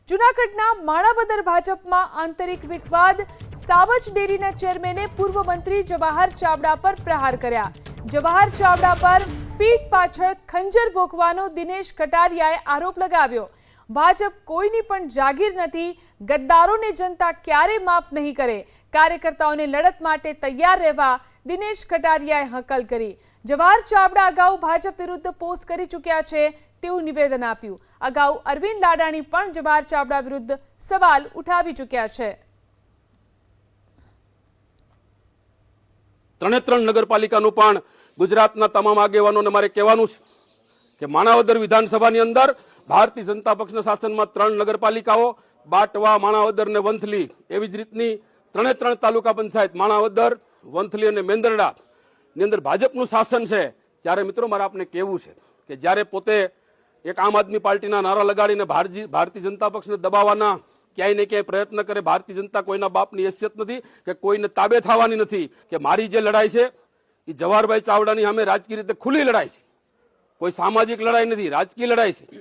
જૂનાગઢના માણાવદર ભાજપમાં આંતરિક વિવાદ। સાવજ ડેરીના ચેરમેને પૂર્વ મંત્રી જવાહર ચાવડા પર પ્રહાર કર્યા। જવાહર ચાવડા પર પીઠ પાછળ ખંજર ભોંકવાનો દિનેશ કટારિયાએ આરોપ લગાવ્યો। ભાજપ કોઈની પણ જાગીર નથી, ગદ્દારોને જનતા ક્યારે માફ નહીં કરે। કાર્યકર્તાઓને લડત માટે તૈયાર રહેવા દિનેશ કટારિયાએ હકલ કરી। જવાહર ચાવડા અગાઉ ભાજપ વિરુદ્ધ પોસ્ટ કરી ચૂક્યા છે તેવું નિવેદન આપ્યું। અગાઉ અરવિંદ લાડાણી પણ જવાહર ચાવડા વિરુદ્ધ સવાલ ઉઠાવી ચૂક્યા છે। ત્રણ નગરપાલિકાનું પણ ગુજરાતના તમામ આગેવાનોને મારે કહેવાનું છે કે માણાવદર વિધાનસભાની અંદર ભારતીય જનતા પક્ષના શાસનમાં 3 નગરપાલિકાઓ બાટવા, માણાવદર ને વંથલી, એવી જ રીતની ત્રણ તાલુકા પંચાયત માણાવદર, વંથલી અને મેંદરડા ની અંદર ભાજપનું શાસન છે। ત્યારે મિત્રો મારે આપને કહેવું છે કે જ્યારે પોતે એક આમ આદમી પાર્ટીના નારા લગાડીને ભારતીય જનતા પક્ષને દબાવવાના ક્યાંય ને ક્યાંય પ્રયત્ન કરે, ભારતીય જનતા કોઈના બાપની હેસિયત નથી કે કોઈને તાબે થવાની નથી। કે મારી જે લડાઈ છે એ જવાહરભાઈ ચાવડાની સામે રાજકીય રીતે ખુલ્લી લડાઈ છે, કોઈ સામાજિક લડાઈ નથી, રાજકીય લડાઈ છે।